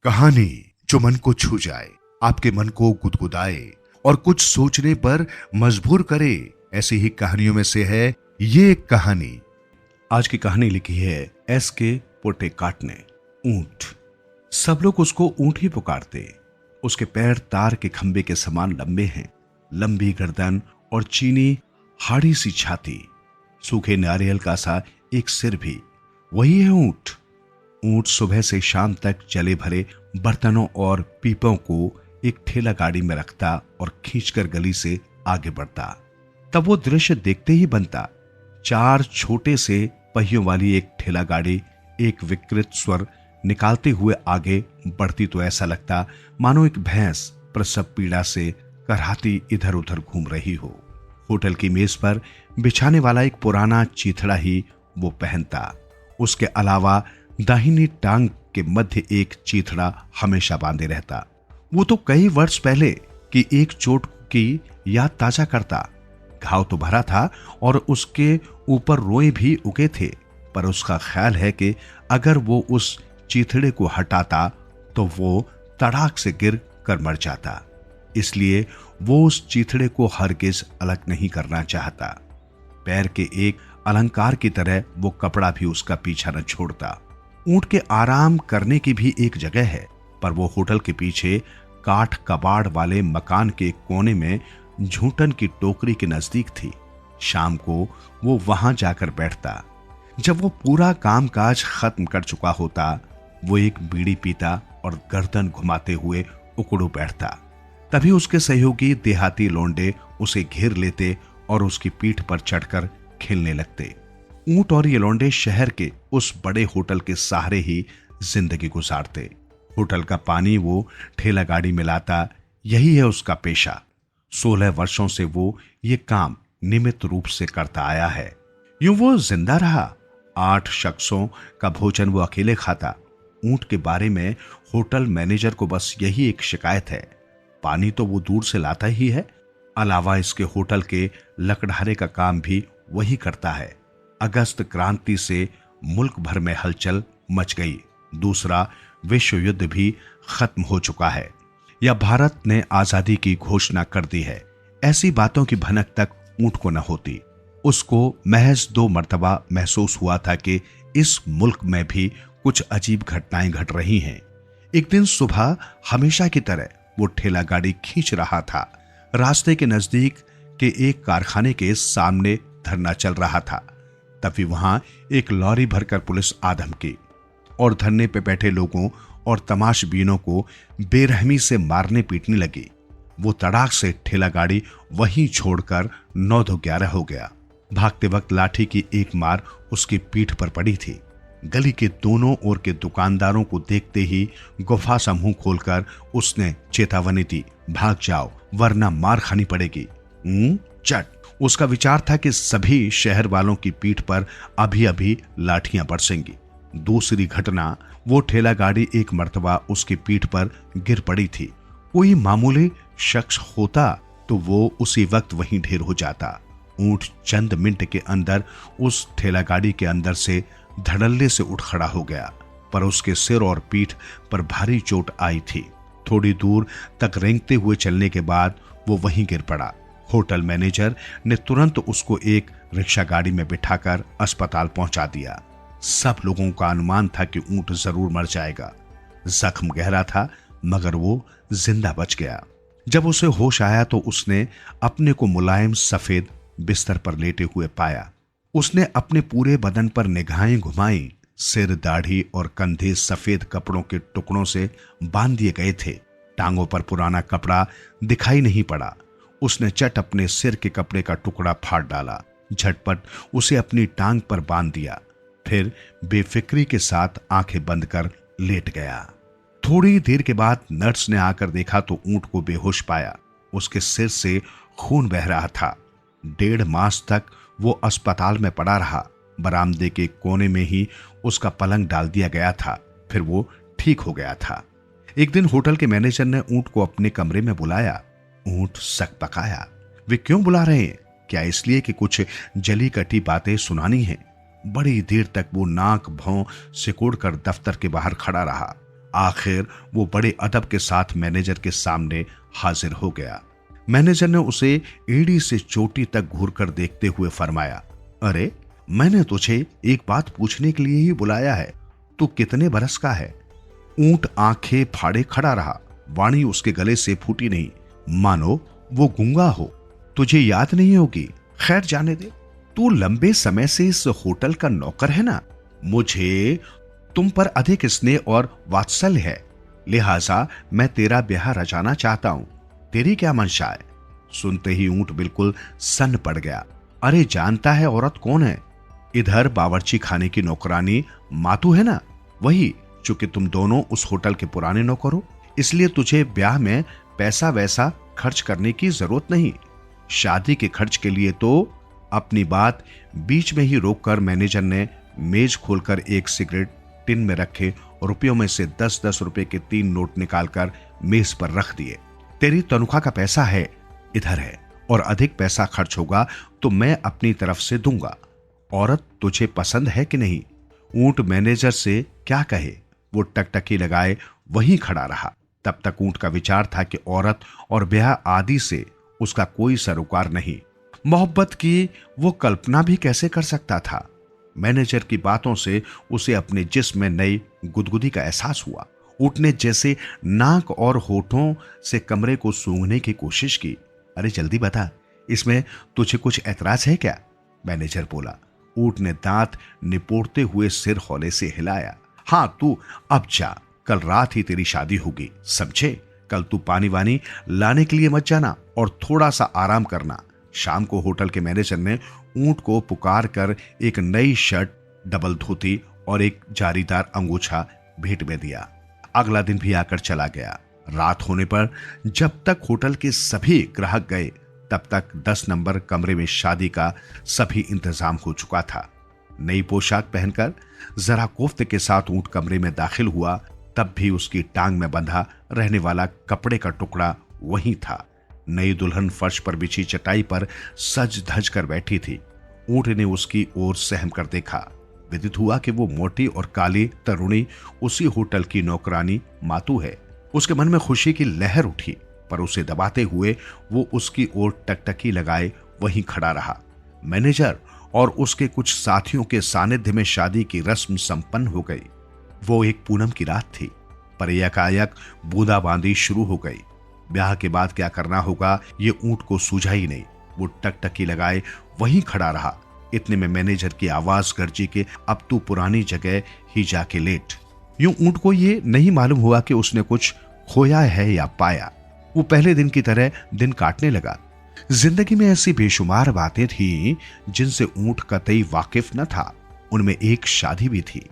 कहानी जो मन को छू जाए, आपके मन को गुदगुदाए और कुछ सोचने पर मजबूर करे। ऐसी ही कहानियों में से है ये एक कहानी। आज की कहानी लिखी है एस.के. पोटेकाट ने। ऊंट। सब लोग उसको ऊंट ही पुकारते। उसके पैर तार के खंबे के समान लंबे हैं, लंबी गर्दन और चीनी हाड़ी सी छाती, सूखे नारियल का सा एक सिर भी। वही है ऊंट। ऊंट सुबह से शाम तक जले भरे बर्तनों और पीपों को एक ठेला गाड़ी में रखता और खींचकर गली से आगे बढ़ता। तब वो दृश्य देखते ही बनता। चार छोटे से पहियों वाली एक ठेला गाड़ी एक विकृत स्वर निकालते हुए आगे बढ़ती तो ऐसा लगता मानो एक भैंस प्रसव पीड़ा से करहाती इधर उधर घूम रही हो। होटल की मेज पर बिछाने वाला एक पुराना चीथड़ा ही वो पहनता। उसके अलावा दाहिनी टांग के मध्य एक चीथड़ा हमेशा बांधे रहता। वो तो कई वर्ष पहले की एक चोट की याद ताजा करता। घाव तो भरा था और उसके ऊपर रोए भी उगे थे, पर उसका ख्याल है कि अगर वो उस चीथड़े को हटाता तो वो तड़ाक से गिर कर मर जाता। इसलिए वो उस चीथड़े को हरगिज अलग नहीं करना चाहता। पैर के एक अलंकार की तरह वो कपड़ा भी उसका पीछा न छोड़ता। ऊंट के आराम करने की भी एक जगह है, पर वो होटल के पीछे काठ कबाड़ वाले मकान के कोने में झूठन की टोकरी के नजदीक थी। शाम को वो वहां जाकर बैठता। जब वो पूरा कामकाज खत्म कर चुका होता, वो एक बीड़ी पीता और गर्दन घुमाते हुए उकड़ू बैठता। तभी उसके सहयोगी देहाती लोंडे उसे घेर लेते और उसकी पीठ पर चढ़कर खेलने लगते। ऊंट और ये लोंडे शहर के उस बड़े होटल के सहारे ही जिंदगी गुजारते। होटल का पानी वो ठेला गाड़ी में लाता, यही है उसका पेशा। 16 वर्षों से वो ये काम नियमित रूप से करता आया है। यूं वो जिंदा रहा। 8 शख्सों का भोजन वो अकेले खाता। ऊंट के बारे में होटल मैनेजर को बस यही एक शिकायत है, पानी तो वो दूर से लाता ही है। अलावा इसके होटल के लकड़हारे का काम भी वही करता है। अगस्त क्रांति से मुल्क भर में हलचल मच गई। दूसरा विश्व युद्ध भी खत्म हो चुका है या भारत ने आजादी की घोषणा कर दी है, ऐसी बातों की भनक तक ऊंट को न होती। उसको महज 2 मर्तबा महसूस हुआ था कि इस मुल्क में भी कुछ अजीब घटनाएं घट रही हैं। एक दिन सुबह हमेशा की तरह वो ठेला गाड़ी खींच रहा था। रास्ते के नजदीक के एक कारखाने के सामने धरना चल रहा था। तभी वहां एक लॉरी भरकर पुलिस आ धमकी और धरने पे बैठे लोगों और तमाशबीनों को बेरहमी से मारने पीटने लगी। वो तड़ाक से ठेला गाड़ी वहीं छोड़कर 9-11 हो गया। भागते वक्त लाठी की एक मार उसकी पीठ पर पड़ी थी। गली के दोनों ओर के दुकानदारों को देखते ही गुफा सा मुंह खोलकर उसने चेतावनी दी, भाग जाओ वरना मार खानी पड़ेगी। चट। उसका विचार था कि सभी शहर वालों की पीठ पर अभी अभी लाठियां बरसेंगी। दूसरी घटना, वो ठेला गाड़ी एक मर्तबा उसकी पीठ पर गिर पड़ी थी। कोई मामूली शख्स होता तो वो उसी वक्त वहीं ढेर हो जाता। ऊंट चंद मिनट के अंदर उस ठेला गाड़ी के अंदर से धड़ल्ले से उठ खड़ा हो गया, पर उसके सिर और पीठ पर भारी चोट आई थी। थोड़ी दूर तक रेंगते हुए चलने के बाद वो वहीं गिर पड़ा। होटल मैनेजर ने तुरंत उसको एक रिक्शा गाड़ी में बिठाकर अस्पताल पहुंचा दिया। सब लोगों का अनुमान था कि ऊंट जरूर मर जाएगा। जख्म गहरा था मगर वो जिंदा बच गया। जब उसे होश आया तो उसने अपने को मुलायम सफेद बिस्तर पर लेटे हुए पाया। उसने अपने पूरे बदन पर निगाहें घुमाई। सिर, दाढ़ी और कंधे सफेद कपड़ों के टुकड़ों से बांध दिए गए थे। टांगों पर पुराना कपड़ा दिखाई नहीं पड़ा। उसने चट अपने सिर के कपड़े का टुकड़ा फाड़ डाला, झटपट उसे अपनी टांग पर बांध दिया, फिर बेफिक्री के साथ आंखें बंद कर लेट गया। थोड़ी देर के बाद नर्स ने आकर देखा तो ऊंट को बेहोश पाया। उसके सिर से खून बह रहा था। 1.5 मास तक वो अस्पताल में पड़ा रहा। बरामदे के कोने में ही उसका पलंग डाल दिया गया था, फिर वो ठीक हो गया था। एक दिन होटल के मैनेजर ने ऊंट को अपने कमरे में बुलाया। ऊंट सकपकाया। वे क्यों बुला रहे हैं? क्या इसलिए कि कुछ जली कटी बातें सुनानी हैं? बड़ी देर तक वो नाक भौं सिकोड़ कर दफ्तर के बाहर खड़ा रहा। आखिर वो बड़े अदब के साथ मैनेजर के सामने हाजिर हो गया। मैनेजर ने उसे एड़ी से चोटी तक घूरकर देखते हुए फरमाया, अरे मैंने तुझे एक बात पूछने के लिए ही बुलाया है, तू कितने बरस का है? ऊंट आंखें फाड़े खड़ा रहा। वाणी उसके गले से फूटी नहीं, मानो वो गूंगा हो। तुझे याद नहीं होगी, खैर जाने दे। तू लंबे समय से इस होटल का नौकर है ना। मुझे तुम पर अधिक स्नेह और वात्सल्य है, लिहाजा मैं तेरा ब्याह रचाना चाहता हूं। तेरी क्या मंशा है? सुनते ही ऊंट बिल्कुल सन्न पड़ गया। अरे जानता है औरत कौन है? इधर बावर्ची खाने की नौकरानी मातू है ना, वही। चूंकि तुम दोनों उस होटल के पुराने नौकर हो, इसलिए तुझे ब्याह में पैसा वैसा खर्च करने की जरूरत नहीं। शादी के खर्च के लिए तो। अपनी बात बीच में ही रोककर मैनेजर ने मेज खोलकर एक सिगरेट टिन में रखे रुपयों में से 10-10 रुपए के 3 नोट निकालकर मेज पर रख दिए। तेरी तनख्वाह का पैसा है, इधर है, और अधिक पैसा खर्च होगा तो मैं अपनी तरफ से दूंगा। औरत तुझे पसंद है कि नहीं? ऊंट मैनेजर से क्या कहे, वो टकटकी लगाए वहीं खड़ा रहा। तब तक ऊंट का विचार था कि औरत और ब्याह आदि से उसका कोई सरोकार नहीं। मोहब्बत की वो कल्पना भी कैसे कर सकता था? मैनेजर की बातों से उसे अपने जिस्म में नई गुदगुदी का एहसास हुआ। ऊंट ने जैसे नाक और होठों से कमरे को सूंघने की कोशिश की। अरे जल्दी बता, इसमें तुझे कुछ ऐतराज है क्या? मैनेजर बोला। ऊंट ने दांत निपोड़ते हुए सिर हौले से हिलाया। हां, तू अब जा, कल रात ही तेरी शादी होगी, समझे? कल तू पानी वानी लाने के लिए मत जाना और थोड़ा सा आराम करना। शाम को होटल के मैनेजर ने ऊंट को पुकार कर एक नई शर्ट, डबल धोती और एक जारीदार अंगूछा भेंट में दिया। अगला दिन भी आकर चला गया। रात होने पर जब तक होटल के सभी ग्राहक गए, तब तक 10 नंबर कमरे में शादी का सभी इंतजाम हो चुका था। नई पोशाक पहनकर जरा कोफ्ते के साथ ऊंट कमरे में दाखिल हुआ, तब भी उसकी टांग में बंधा रहने वाला कपड़े का टुकड़ा वहीं था। नई दुल्हन फर्श पर बिछी चटाई पर सज धज कर बैठी थी। ऊंट ने उसकी ओर सहम कर देखा। विदित हुआ कि वो मोटी और काली तरुणी उसी होटल की नौकरानी मातू है। उसके मन में खुशी की लहर उठी, पर उसे दबाते हुए वो उसकी ओर टकटकी लगाए वहीं खड़ा रहा। मैनेजर और उसके कुछ साथियों के सानिध्य में शादी की रस्म संपन्न हो गई। वो एक पूनम की रात थी, पर एकाएक बूंदाबांदी शुरू हो गई। ब्याह के बाद क्या करना होगा ये ऊंट को सूझा ही नहीं। वो टकटकी लगाए वहीं खड़ा रहा। इतने में मैनेजर की आवाज गरजी के, अब तू पुरानी जगह ही जाके लेट। यूं ऊंट को ये नहीं मालूम हुआ कि उसने कुछ खोया है या पाया। वो पहले दिन की तरह दिन काटने लगा। जिंदगी में ऐसी बेशुमार बातें थी जिनसे ऊंट कतई वाकिफ न था। उनमें एक शादी भी थी।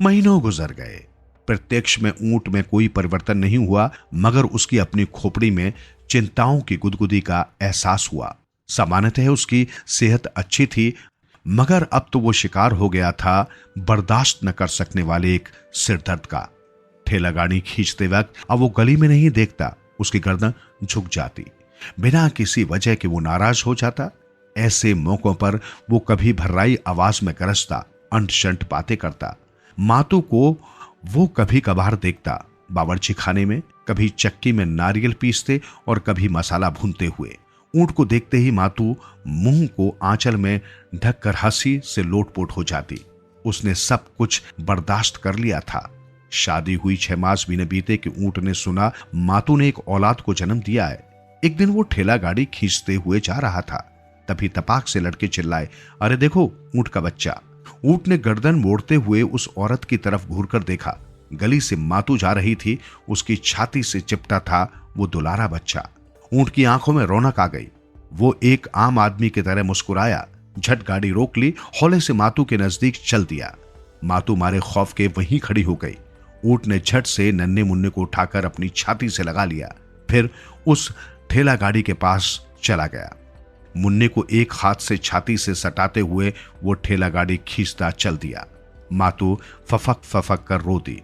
महीनों गुजर गए। प्रत्यक्ष में ऊंट में कोई परिवर्तन नहीं हुआ, मगर उसकी अपनी खोपड़ी में चिंताओं की गुदगुदी का एहसास हुआ। सामान्यतः उसकी सेहत अच्छी थी, मगर अब तो वो शिकार हो गया था बर्दाश्त न कर सकने वाले एक सिरदर्द का। ठेला गाड़ी खींचते वक्त अब वो गली में नहीं देखता, उसकी गर्दन झुक जाती। बिना किसी वजह के वो नाराज हो जाता। ऐसे मौकों पर वो कभी भर्राई आवाज में गरजता, अंट शंट बातें करता। मातू को वो कभी कभार देखता बावर्ची खाने में, कभी चक्की में नारियल पीसते और कभी मसाला भूनते हुए। ऊंट को देखते ही मातू मुंह को आंचल में ढककर हंसी से लोटपोट हो जाती। उसने सब कुछ बर्दाश्त कर लिया था। शादी हुई 6 मास भी न बीते कि ऊंट ने सुना मातू ने एक औलाद को जन्म दिया है। एक दिन वो ठेला गाड़ी खींचते हुए जा रहा था, तभी तपाक से लड़के चिल्लाए, अरे देखो ऊंट का बच्चा। ऊंट ने गर्दन मोड़ते हुए उस औरत की तरफ घूरकर देखा। गली से मातू जा रही थी, उसकी छाती से चिपटा था वो दुलारा बच्चा। ऊंट की आंखों में रौनक आ गई। वो एक आम आदमी की तरह मुस्कुराया, झट गाड़ी रोक ली, हौले से मातू के नजदीक चल दिया। मातू मारे खौफ के वहीं खड़ी हो गई। ऊंट ने झट से नन्हे मुन्ने को उठाकर अपनी छाती से लगा लिया, फिर उस ठेला गाड़ी के पास चला गया। मुन्ने को एक हाथ से छाती से सटाते हुए वो ठेला गाड़ी खींचता चल दिया। मातू फफक फफक कर रो दी।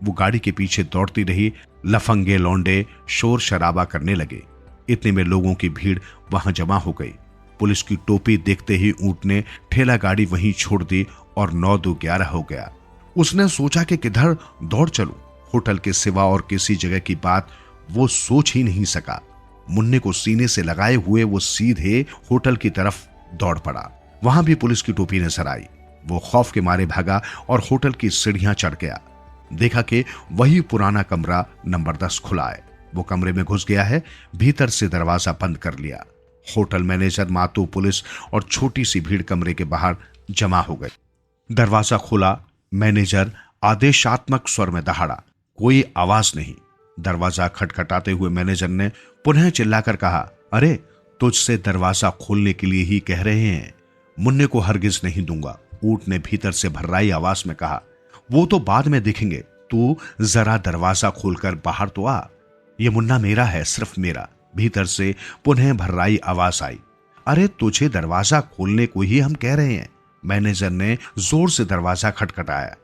वो गाड़ी के पीछे दौड़ती रही। लफंगे लौंडे शोर शराबा करने लगे। इतने में लोगों की भीड़ वहां जमा हो गई। पुलिस की टोपी देखते ही ऊंट ने ठेला गाड़ी वहीं छोड़ दी और 9-2-11 हो गया। उसने सोचा कि किधर दौड़ चलूं। होटल के सिवा और किसी जगह की बात वो सोच ही नहीं सका। मुन्ने को सीने से लगाए हुए वो सीधे होटल की तरफ दौड़ पड़ा। वहां भी पुलिस की टोपी नजर आई। वो खौफ के मारे भागा और होटल की सीढ़ियां चढ़ गया। देखा कि वही पुराना कमरा नंबर 10 खुला है। वो कमरे में घुस गया है, भीतर से दरवाजा बंद कर लिया। होटल मैनेजर, मातू, पुलिस और छोटी सी भीड़ कमरे के बाहर जमा हो गई। दरवाजा खुला। मैनेजर आदेशात्मक स्वर में दहाड़ा। कोई आवाज नहीं। दरवाजा खटखटाते हुए मैनेजर ने पुनः चिल्लाकर कहा, अरे तुझसे दरवाजा खोलने के लिए ही कह रहे हैं। मुन्ने को हरगिज नहीं दूंगा, ऊंट ने भीतर से भर्राई आवाज में कहा। वो तो बाद में देखेंगे, तू जरा दरवाजा खोलकर बाहर तो आ। ये मुन्ना मेरा है, सिर्फ मेरा। भीतर से पुनः भर्राई आवाज आई। अरे तुझे दरवाजा खोलने को ही हम कह रहे हैं। मैनेजर ने जोर से दरवाजा खटखटाया।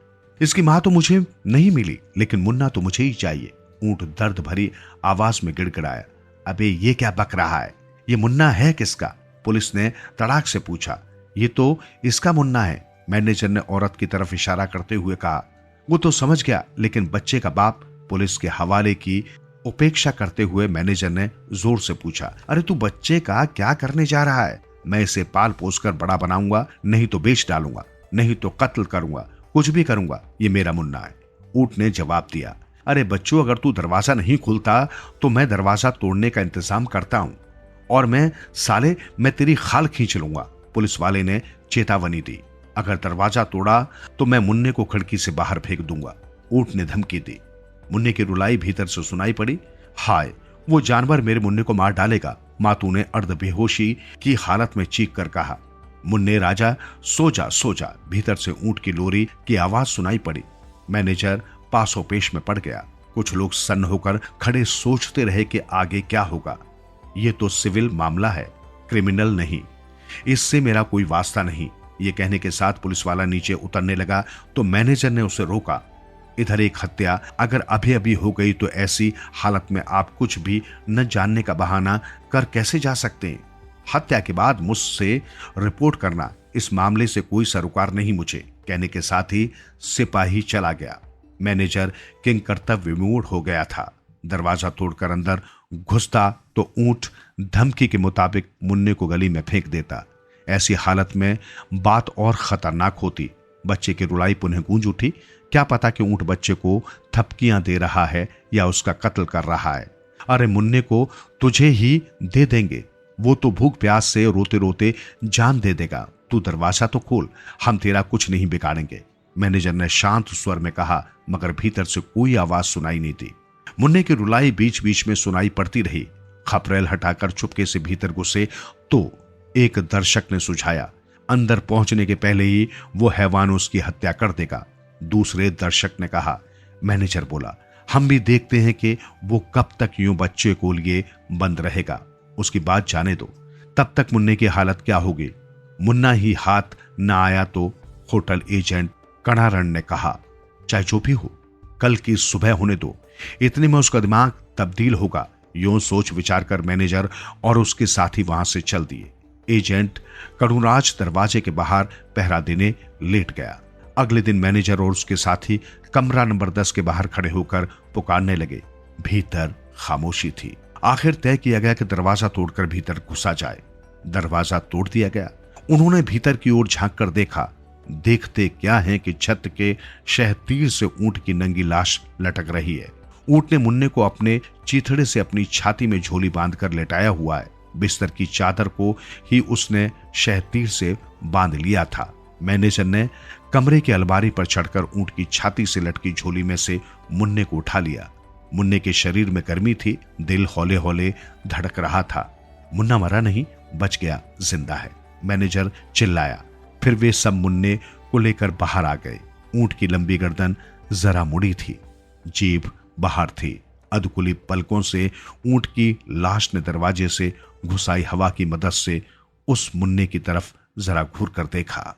इसकी मां तो मुझे नहीं मिली, लेकिन मुन्ना तो मुझे ही चाहिए। ऊंट दर्द भरी आवाज में गिड़गिड़ाया। अबे ये क्या बक रहा है? ये मुन्ना है किसका? पुलिस ने तड़ाक से पूछा। ये तो इसका मुन्ना है, मैनेजर ने औरत की तरफ इशारा करते हुए कहा। वो तो समझ गया, लेकिन बच्चे का बाप? पुलिस के हवाले की उपेक्षा करते हुए मैनेजर ने जोर से पूछा। अरे तू बच्चे का क्या करने जा रहा है? मैं इसे पाल पोस कर बड़ा बनाऊंगा, नहीं तो बेच डालूंगा, नहीं तो कत्ल करूंगा, कुछ भी करूंगा। ये मेरा मुन्ना है। ऊंट ने जवाब दिया। अरे बच्चों, अगर तू दरवाजा नहीं खुलता तो मैं दरवाजा तोड़ने का इंतजाम करता हूं, और मैं तेरी खाल खींच लूंगा। पुलिस वाले ने चेतावनी दी। अगर दरवाजा तोड़ा तो मैं मुन्ने को खिड़की से बाहर फेंक दूंगा। ऊंट ने धमकी दी। मुन्ने की रुलाई भीतर से सुनाई पड़ी। हाय, वो जानवर मेरे मुन्ने को मार डालेगा, मातू ने अर्ध बेहोशी की हालत में चीख कर कहा। मुन्ने राजा, सो जा सो जा। भीतर से ऊंट की लोरी की आवाज सुनाई पड़ी। मैनेजर पासों पेश में पड़ गया। कुछ लोग सन्न होकर खड़े सोचते रहे कि आगे क्या होगा। ये तो सिविल मामला है, क्रिमिनल नहीं। इससे मेरा कोई वास्ता नहीं। ये कहने के साथ पुलिस वाला नीचे उतरने लगा तो मैनेजर ने उसे रोका। इधर एक हत्या अगर अभी अभी हो गई तो ऐसी हालत में आप कुछ भी न जानने का बहाना कर कैसे जा सकते हैं? हत्या के बाद मुझसे रिपोर्ट करना, इस मामले से कोई सरोकार नहीं मुझे। कहने के साथ ही सिपाही चला गया। मैनेजर किंग कर्तव्य विमूढ़ हो गया था। दरवाजा तोड़कर अंदर घुसता तो ऊंट धमकी के मुताबिक मुन्ने को गली में फेंक देता। ऐसी हालत में बात और खतरनाक होती। बच्चे की रुलाई पुनः गूंज उठी। क्या पता कि ऊंट बच्चे को थपकियां दे रहा है या उसका कत्ल कर रहा है। अरे मुन्ने को तुझे ही दे देंगे, वो तो भूख प्यास से रोते रोते जान दे देगा। तू दरवाजा तो खोल, हम तेरा कुछ नहीं बिगाड़ेंगे। मैनेजर ने शांत स्वर में कहा, मगर भीतर से कोई आवाज सुनाई नहीं थी। मुन्ने की रुलाई बीच बीच में सुनाई पड़ती रही। खपरेल हटाकर चुपके से भीतर घुसे तो एक दर्शक ने सुझाया, अंदर पहुंचने के पहले ही वो हैवान उसकी हत्या कर देगा। दूसरे दर्शक ने कहा। मैनेजर बोला, हम भी देखते हैं कि वो कब तक यूं बच्चे को लिए बंद रहेगा। उसकी बात जाने दो, तब तक मुन्ने की हालत क्या होगी? मुन्ना ही हाथ न आया तो? होटल एजेंट कणारण ने कहा। चाहे जो भी हो, कल की सुबह होने दो, इतने में उसका दिमाग तब्दील होगा। यूं सोच विचार कर मैनेजर और उसके साथी वहां से चल दिए। एजेंट करुणाज दरवाजे के बाहर पहरा देने लेट गया। अगले दिन मैनेजर और उसके साथी कमरा नंबर 10 के बाहर खड़े होकर पुकारने लगे। भीतर खामोशी थी। आखिर तय किया गया कि दरवाजा तोड़कर भीतर घुसा जाए। दरवाजा तोड़ दिया गया। उन्होंने भीतर की ओर झांक कर देखा। देखते क्या है कि छत के शहतीर से ऊंट की नंगी लाश लटक रही है। ऊंट ने मुन्ने को अपने चीथड़े से अपनी छाती में झोली बांधकर लेटाया हुआ है। बिस्तर की चादर को ही उसने शहतीर से बांध लिया था। मैनेजर ने कमरे की अलमारी पर चढ़कर ऊंट की छाती से लटकी झोली में से मुन्ने को उठा लिया। मुन्ने के शरीर में गर्मी थी, दिल हौले हौले धड़क रहा था। मुन्ना मरा नहीं, बच गया, जिंदा है, मैनेजर चिल्लाया। फिर वे सब मुन्ने को लेकर बाहर आ गए। ऊंट की लंबी गर्दन जरा मुड़ी थी, जीभ बाहर थी। अधकुली पलकों से ऊंट की लाश ने दरवाजे से घुसाई हवा की मदद से उस मुन्ने की तरफ जरा घूर कर देखा।